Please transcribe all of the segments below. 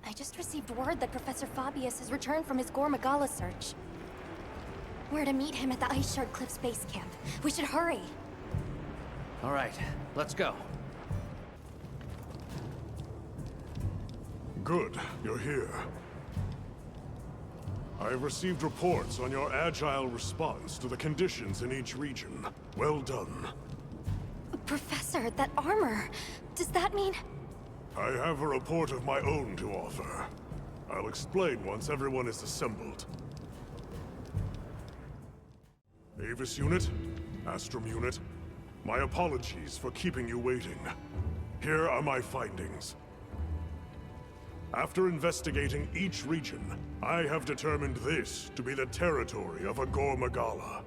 I just received word that Professor Fabius has returned from his Gore Magala search. We're to meet him at the Ice Shard Cliffs base camp. We should hurry. All right, let's go. Good, you're here. I've received reports on your agile response to the conditions in each region. Well done. Professor, that armor... does that mean... I have a report of my own to offer. I'll explain once everyone is assembled. Avis Unit, Astrum Unit, my apologies for keeping you waiting. Here are my findings. After investigating each region, I have determined this to be the territory of a Gore Magala.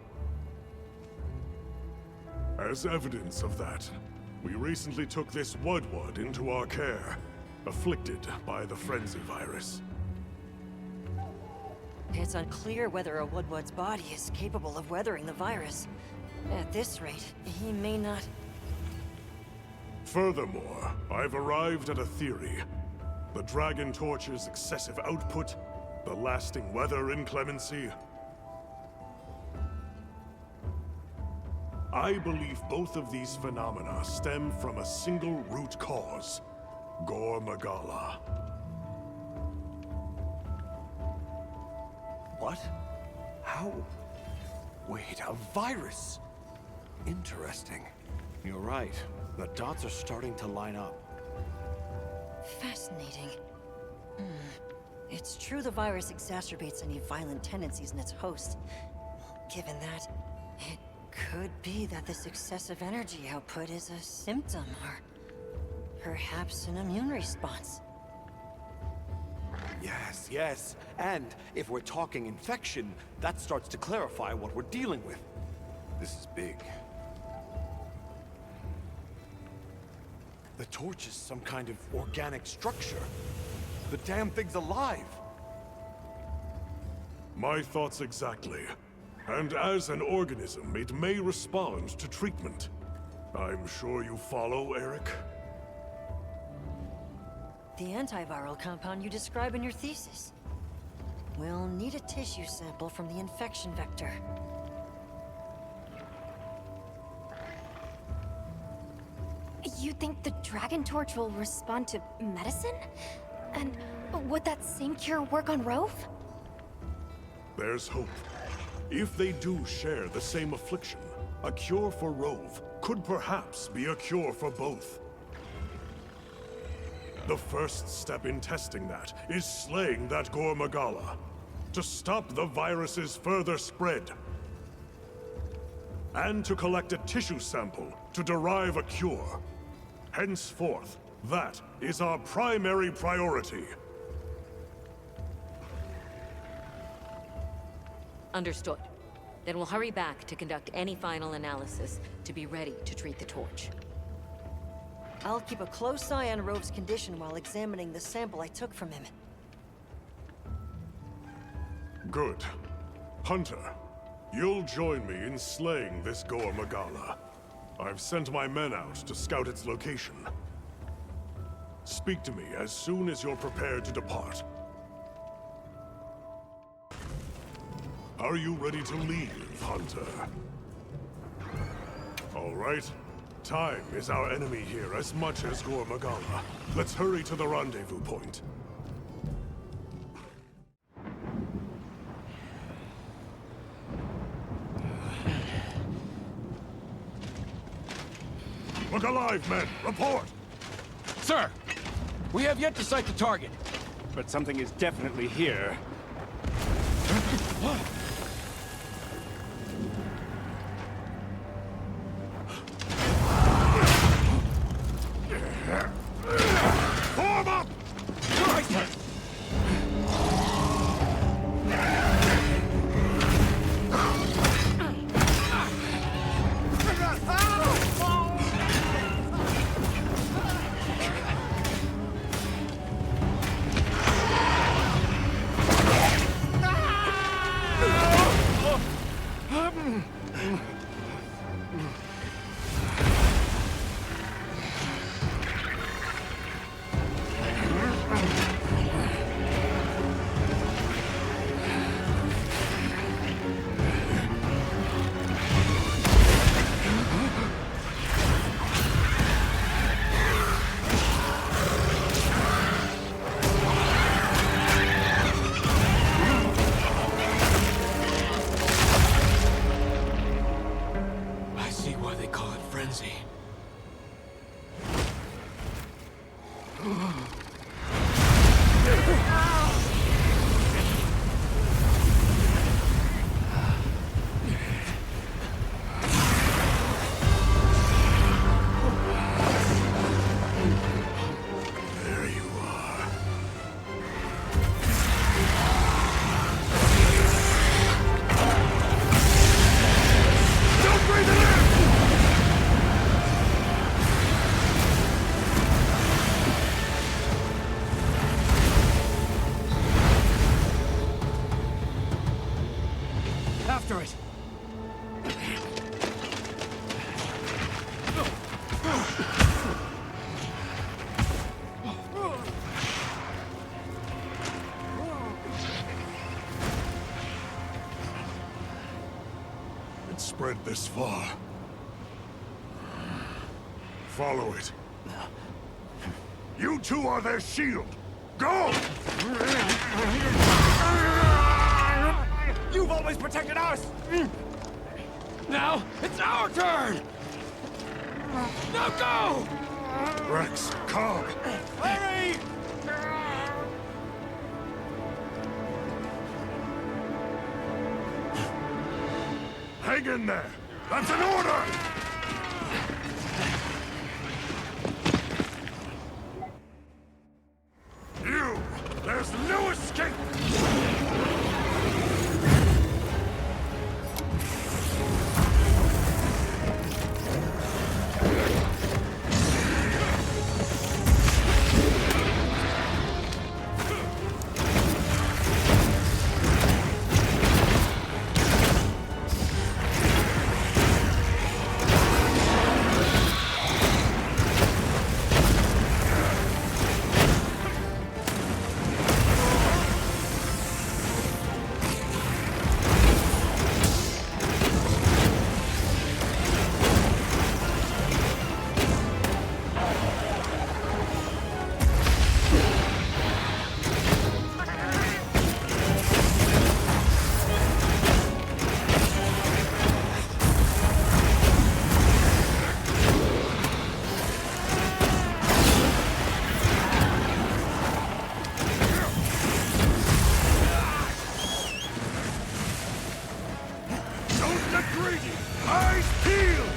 As evidence of that, we recently took this Woodward into our care, afflicted by the Frenzy virus. It's unclear whether a Woodward's body is capable of weathering the virus. At this rate, he may not... Furthermore, I've arrived at a theory. The Dragon Torch's excessive output, the lasting weather inclemency. I believe both of these phenomena stem from a single root cause, Gore Magala. What? How? Wait, a virus? Interesting. You're right. The dots are starting to line up. Fascinating. It's true the virus exacerbates any violent tendencies in its host. Given that, it could be that this excessive energy output is a symptom, or perhaps an immune response. Yes, yes. And if we're talking infection, that starts to clarify what we're dealing with. This is big. The torch is some kind of organic structure. The damn thing's alive. My thoughts exactly. And as an organism, it may respond to treatment. I'm sure you follow, Eric? The antiviral compound you describe in your thesis. We'll need a tissue sample from the infection vector. You think the Dragon Torch will respond to medicine? And would that same cure work on Rove? There's hope. If they do share the same affliction, a cure for Rove could perhaps be a cure for both. The first step in testing that is slaying that Gore Magala, to stop the virus's further spread. And to collect a tissue sample to derive a cure. Henceforth, that is our primary priority. Understood. Then we'll hurry back to conduct any final analysis to be ready to treat the torch. I'll keep a close eye on Rove's condition while examining the sample I took from him. Good. Hunter, you'll join me in slaying this Gore Magala. I've sent my men out to scout its location. Speak to me as soon as you're prepared to depart. Are you ready to leave, Hunter? All right. Time is our enemy here as much as Gore Magala. Let's hurry to the rendezvous point. Look alive, men! Report! Sir! We have yet to sight the target, but something is definitely here. Form up! spread this far. Follow it. You two are their shield! Go! You've always protected us! Now, it's our turn! Now go! Rex, calm! Hurry! Hang in there! That's an order! You! There's no escape! Eyes peeled!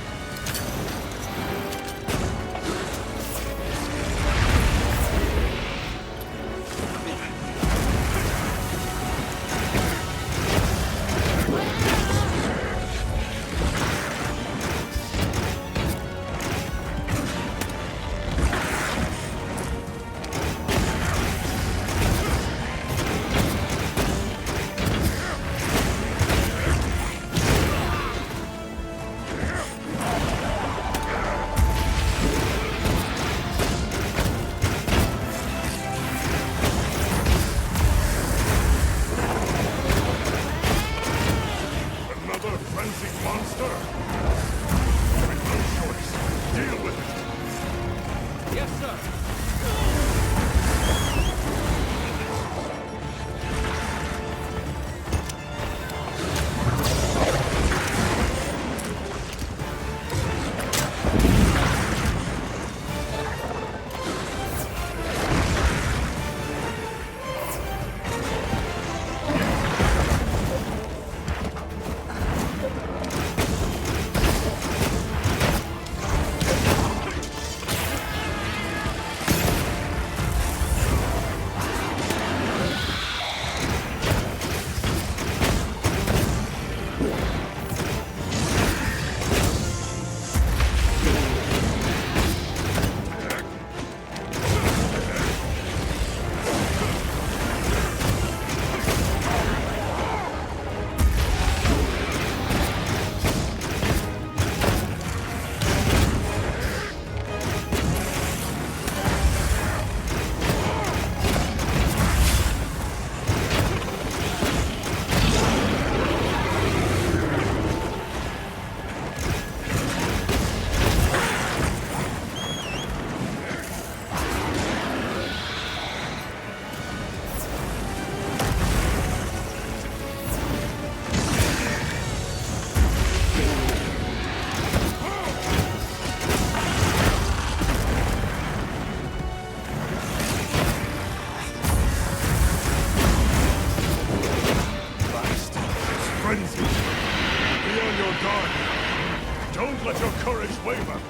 Don't let your courage waver!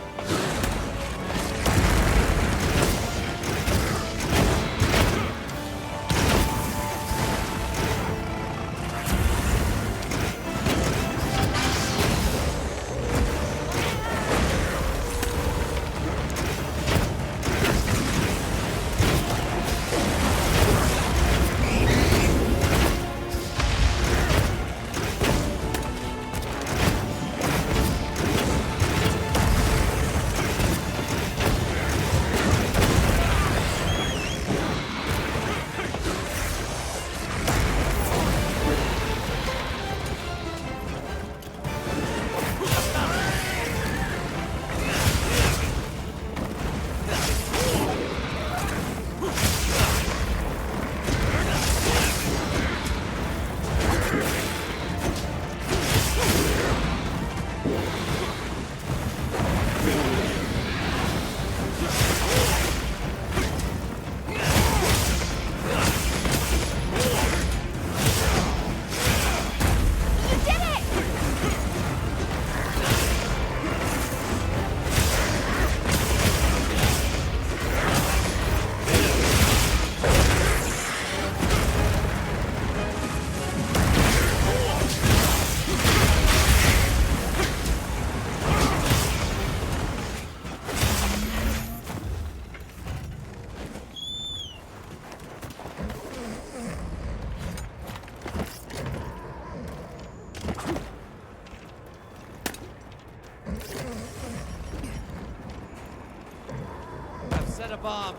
bomb.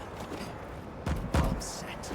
Bomb set.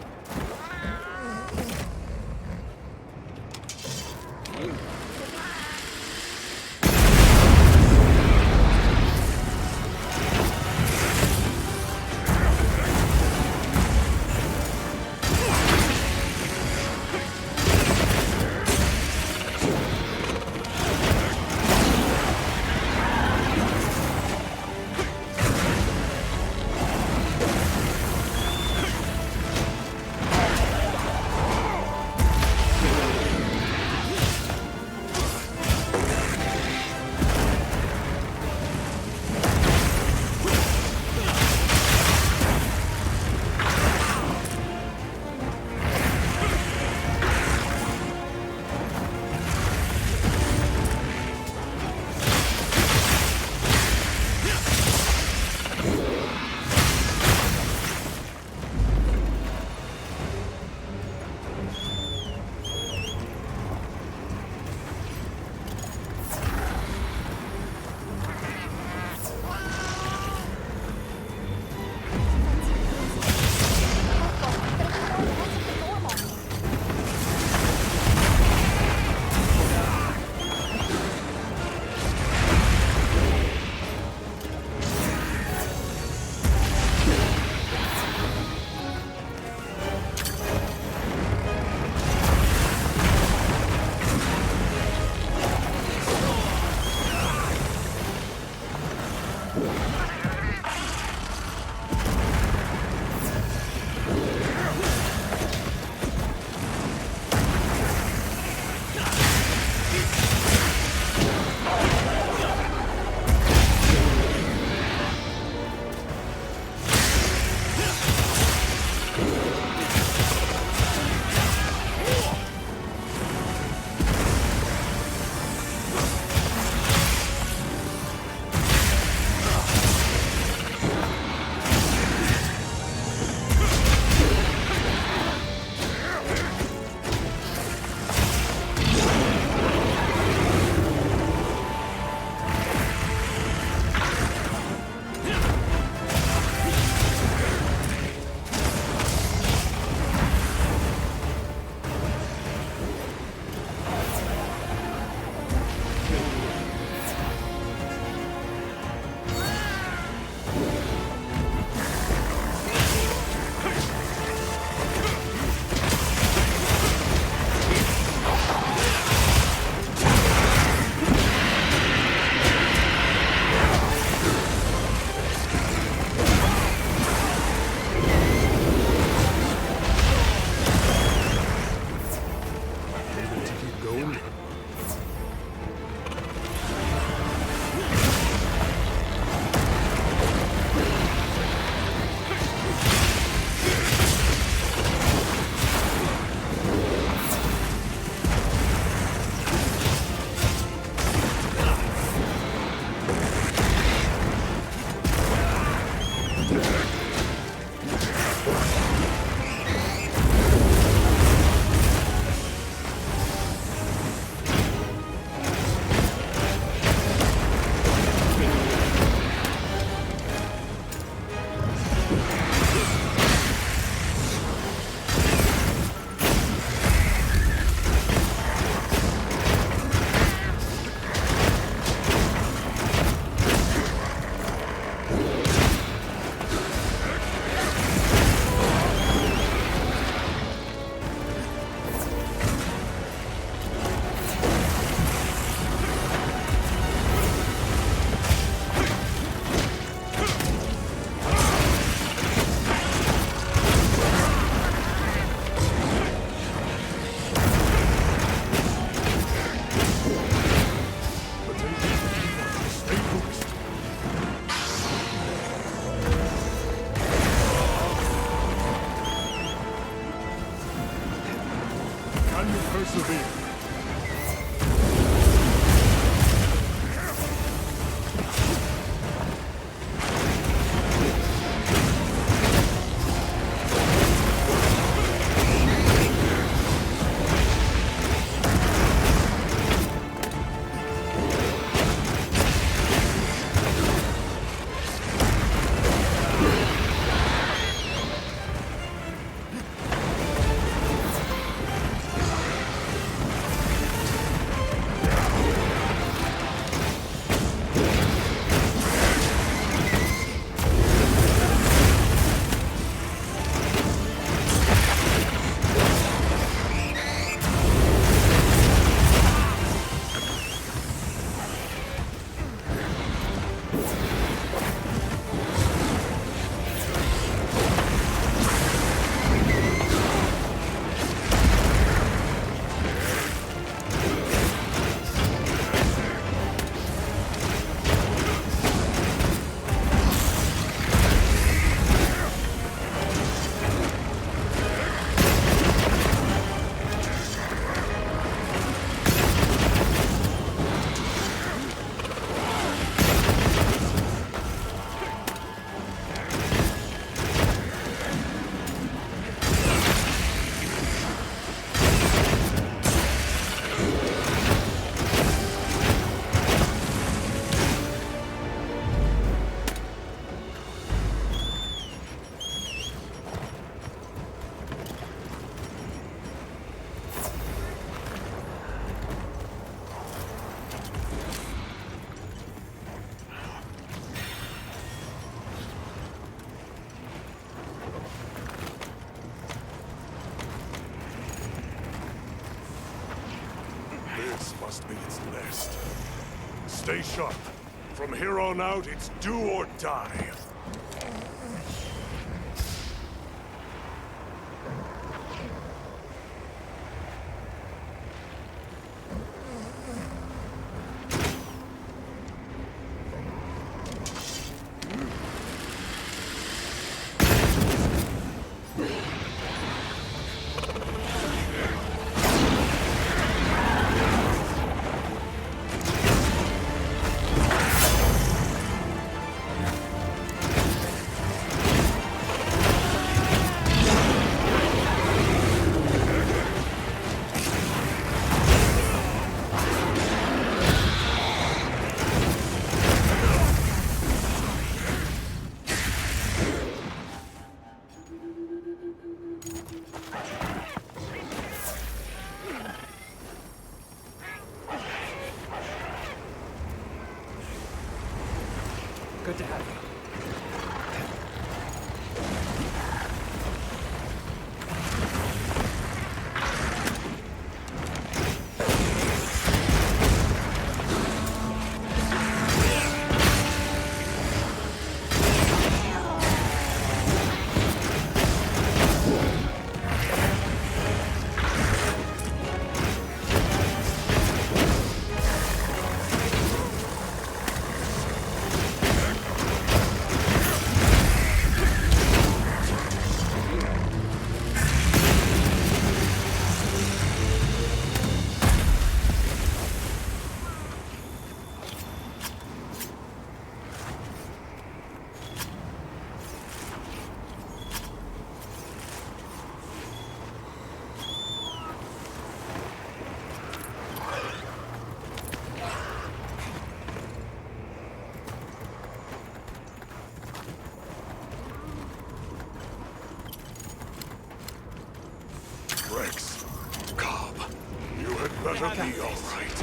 must be its nest. Stay sharp. From here on out, it's do or die. Good to have you. Rex, Cobb, you had better be all right.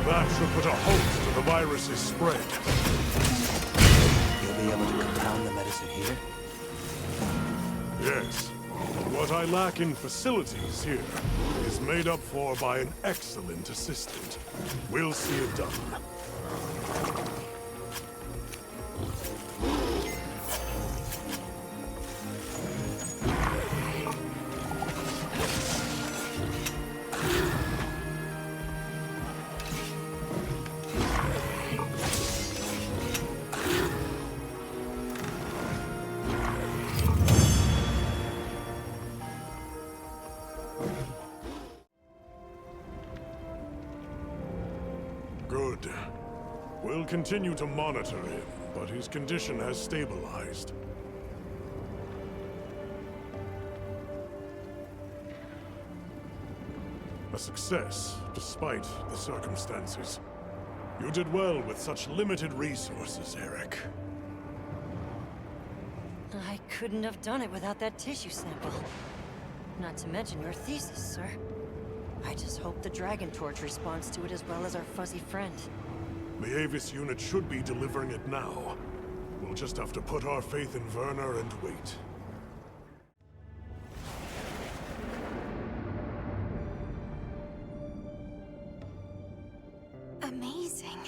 That should put a halt to the virus's spread. You'll be able to compound the medicine here? Yes. What I lack in facilities here is made up for by an excellent assistant. We'll see it done. Good. We'll continue to monitor him, but his condition has stabilized. A success, despite the circumstances. You did well with such limited resources, Eric. I couldn't have done it without that tissue sample. Not to mention your thesis, sir. I just hope the Dragon Torch responds to it as well as our fuzzy friend. The Avis unit should be delivering it now. We'll just have to put our faith in Werner and wait. Amazing.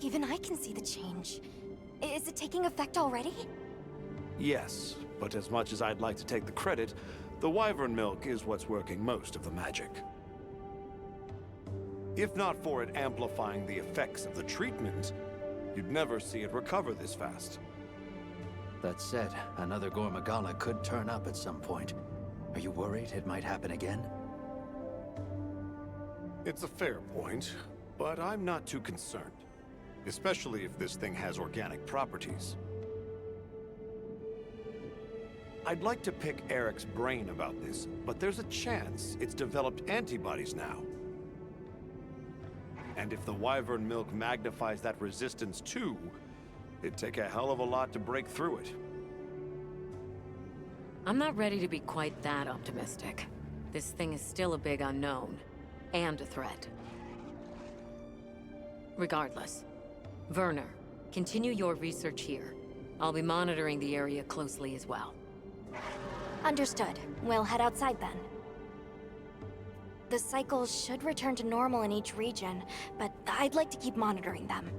Even I can see the change. Is it taking effect already? Yes, but as much as I'd like to take the credit, the wyvern milk is what's working most of the magic. If not for it amplifying the effects of the treatment, you'd never see it recover this fast. That said, another Gore Magala could turn up at some point. Are you worried it might happen again? It's a fair point, but I'm not too concerned. Especially if this thing has organic properties. I'd like to pick Eric's brain about this, but there's a chance it's developed antibodies now. And if the wyvern milk magnifies that resistance too, it'd take a hell of a lot to break through it. I'm not ready to be quite that optimistic. This thing is still a big unknown, and a threat. Regardless, Werner, continue your research here. I'll be monitoring the area closely as well. Understood. We'll head outside then. The cycles should return to normal in each region, but I'd like to keep monitoring them.